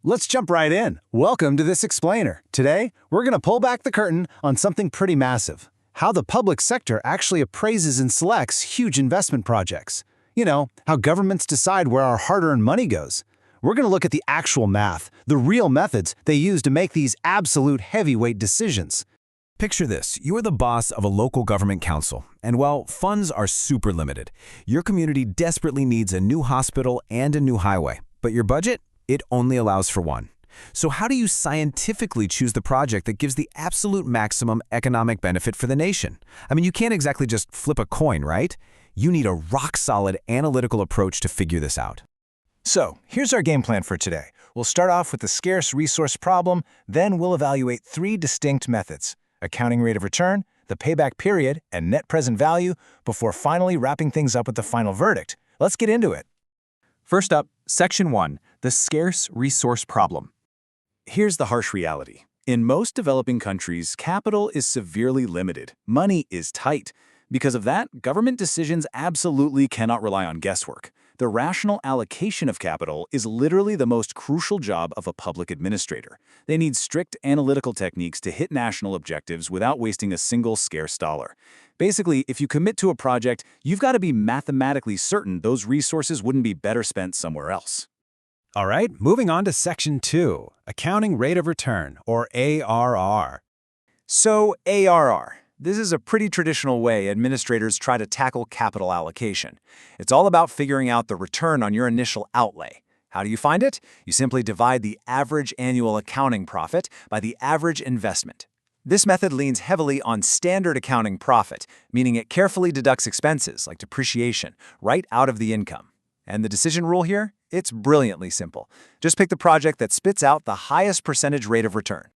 Let's jump right in. Welcome to this explainer. Today, we're going to pull back the curtain on something pretty massive. How the public sector actually appraises and selects huge investment projects. You know, how governments decide where our hard-earned money goes. We're going to look at the actual math, the real methods they use to make these absolute heavyweight decisions. Picture this. You are the boss of a local government council, and well, funds are super limited. Your community desperately needs a new hospital and a new highway, but your budget? It only allows for one. So how do you scientifically choose the project that gives the absolute maximum economic benefit for the nation? I mean, you can't exactly just flip a coin, right? You need a rock-solid analytical approach to figure this out. So, here's our game plan for today. We'll start off with the scarce resource problem, then we'll evaluate three distinct methods: accounting rate of return, the payback period, and net present value, before finally wrapping things up with the final verdict. Let's get into it. First up, Section 1, the scarce resource problem. Here's the harsh reality. In most developing countries, capital is severely limited. Money is tight. Because of that, government decisions absolutely cannot rely on guesswork. The rational allocation of capital is literally the most crucial job of a public administrator. They need strict analytical techniques to hit national objectives without wasting a single scarce dollar. Basically, if you commit to a project, you've got to be mathematically certain those resources wouldn't be better spent somewhere else. All right, moving on to Section 2, accounting rate of return, or ARR. So, ARR. This is a pretty traditional way administrators try to tackle capital allocation. It's all about figuring out the return on your initial outlay. How do you find it? You simply divide the average annual accounting profit by the average investment. This method leans heavily on standard accounting profit, meaning it carefully deducts expenses like depreciation right out of the income. And the decision rule here? It's brilliantly simple. Just pick the project that spits out the highest percentage rate of return.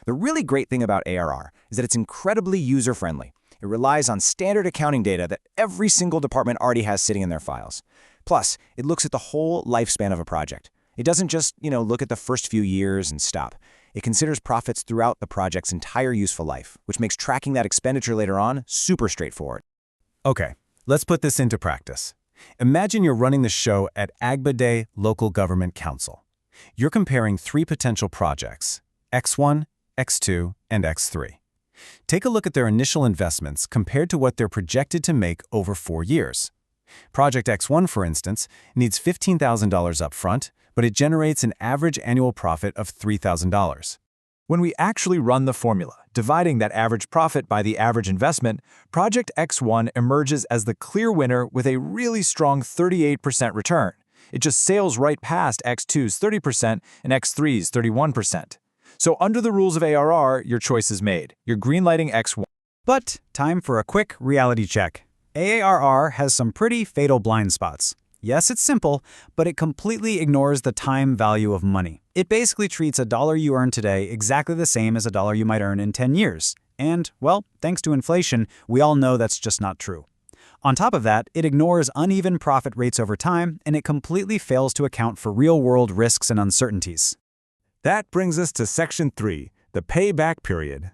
The really great thing about ARR is that it's incredibly user-friendly. It relies on standard accounting data that every single department already has sitting in their files. Plus, it looks at the whole lifespan of a project. It doesn't just, look at the first few years and stop. It considers profits throughout the project's entire useful life, which makes tracking that expenditure later on super straightforward. Okay, let's put this into practice. Imagine you're running the show at Agbade Local Government Council. You're comparing three potential projects, X1, X2, and X3. Take a look at their initial investments compared to what they're projected to make over 4 years. Project X1, for instance, needs $15,000 upfront, but it generates an average annual profit of $3,000. When we actually run the formula, dividing that average profit by the average investment, Project X1 emerges as the clear winner with a really strong 38% return. It just sails right past X2's 30% and X3's 31%. So under the rules of ARR, your choice is made. You're greenlighting X1. But time for a quick reality check. ARR has some pretty fatal blind spots. Yes, it's simple, but it completely ignores the time value of money. It basically treats a dollar you earn today exactly the same as a dollar you might earn in 10 years. And, well, thanks to inflation, we all know that's just not true. On top of that, it ignores uneven profit rates over time, and it completely fails to account for real-world risks and uncertainties. That brings us to Section 3, the payback period.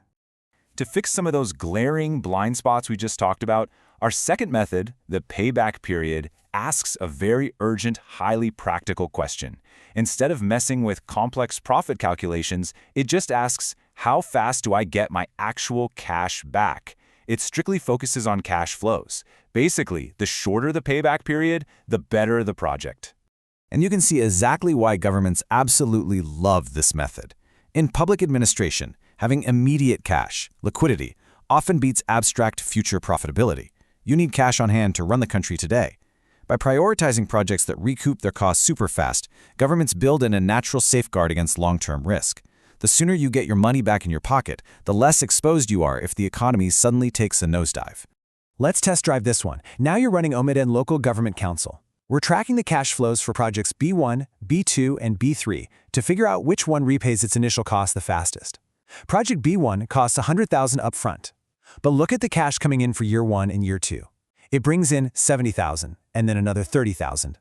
To fix some of those glaring blind spots we just talked about, our second method, the payback period, asks a very urgent, highly practical question. Instead of messing with complex profit calculations, it just asks, how fast do I get my actual cash back? It strictly focuses on cash flows. Basically, the shorter the payback period, the better the project. And you can see exactly why governments absolutely love this method. In public administration, having immediate cash, liquidity, often beats abstract future profitability. You need cash on hand to run the country today. By prioritizing projects that recoup their costs super fast, governments build in a natural safeguard against long-term risk. The sooner you get your money back in your pocket, the less exposed you are if the economy suddenly takes a nosedive. Let's test drive this one. Now you're running Omaden Local Government Council. We're tracking the cash flows for projects B1, B2, and B3 to figure out which one repays its initial cost the fastest. Project B1 costs $100,000 upfront. But look at the cash coming in for year 1 and year 2. It brings in $70,000 and then another $30,000.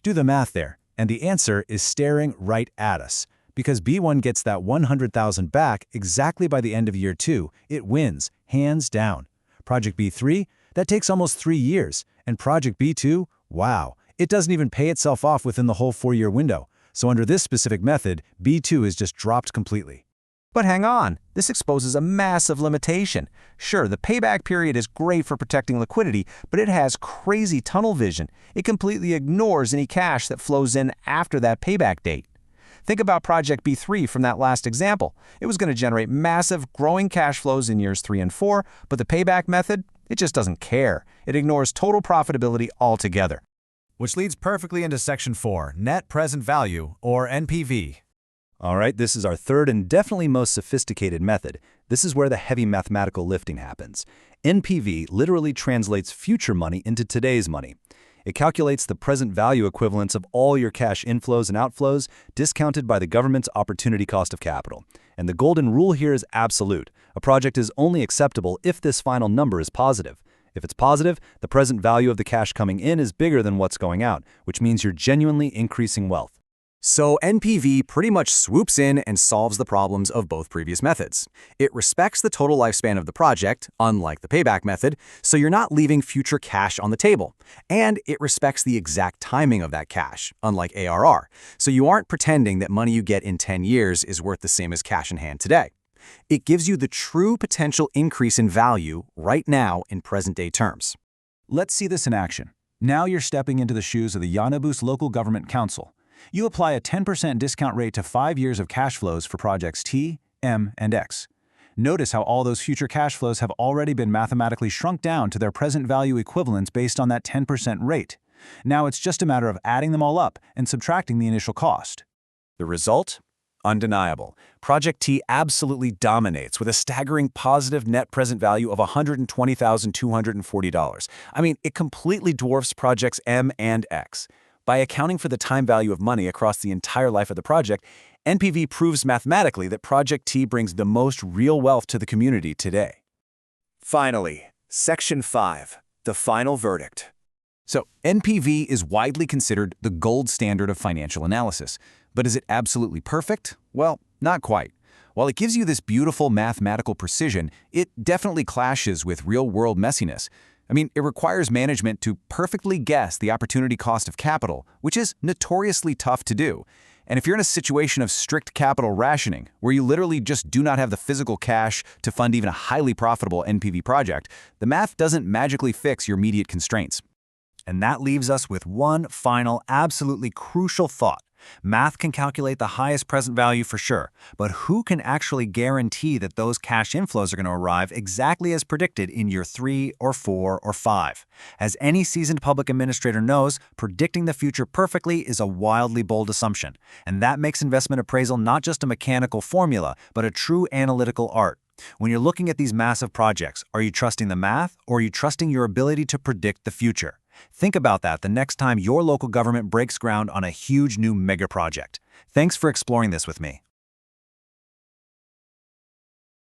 Do the math there, and the answer is staring right at us. Because B1 gets that $100,000 back exactly by the end of year 2, it wins, hands down. Project B3, that takes almost 3 years. And Project B2, wow, it doesn't even pay itself off within the whole 4-year window. So under this specific method, B2 is just dropped completely. But hang on, this exposes a massive limitation. Sure, the payback period is great for protecting liquidity, but it has crazy tunnel vision. It completely ignores any cash that flows in after that payback date. Think about Project B3 from that last example. It was going to generate massive, growing cash flows in years 3 and 4, but the payback method, it just doesn't care. It ignores total profitability altogether. Which leads perfectly into Section 4, Net Present Value, or NPV. All right, this is our third and definitely most sophisticated method. This is where the heavy mathematical lifting happens. NPV literally translates future money into today's money. It calculates the present value equivalents of all your cash inflows and outflows, discounted by the government's opportunity cost of capital. And the golden rule here is absolute. A project is only acceptable if this final number is positive. If it's positive, the present value of the cash coming in is bigger than what's going out, which means you're genuinely increasing wealth. So NPV pretty much swoops in and solves the problems of both previous methods. It respects the total lifespan of the project, unlike the payback method, so you're not leaving future cash on the table. And it respects the exact timing of that cash, unlike ARR, so you aren't pretending that money you get in 10 years is worth the same as cash in hand today. It gives you the true potential increase in value right now in present-day terms. Let's see this in action. Now you're stepping into the shoes of the Yanabus Local Government Council. You apply a 10% discount rate to 5 years of cash flows for projects T, M, and X. Notice how all those future cash flows have already been mathematically shrunk down to their present value equivalents based on that 10% rate. Now it's just a matter of adding them all up and subtracting the initial cost. The result? Undeniable. Project T absolutely dominates with a staggering positive net present value of $120,240. I mean, it completely dwarfs projects M and X. By accounting for the time value of money across the entire life of the project, NPV proves mathematically that Project T brings the most real wealth to the community today. Finally, Section 5, the final verdict. So NPV is widely considered the gold standard of financial analysis. But is it absolutely perfect? Well, not quite. While it gives you this beautiful mathematical precision, it definitely clashes with real-world messiness. I mean, it requires management to perfectly guess the opportunity cost of capital, which is notoriously tough to do. And if you're in a situation of strict capital rationing, where you literally just do not have the physical cash to fund even a highly profitable NPV project, the math doesn't magically fix your immediate constraints. And that leaves us with one final, absolutely crucial thought. Math can calculate the highest present value for sure, but who can actually guarantee that those cash inflows are going to arrive exactly as predicted in year 3 or 4 or 5? As any seasoned public administrator knows, predicting the future perfectly is a wildly bold assumption, and that makes investment appraisal not just a mechanical formula, but a true analytical art. When you're looking at these massive projects, are you trusting the math, or are you trusting your ability to predict the future? Think about that the next time your local government breaks ground on a huge new mega project. Thanks for exploring this with me.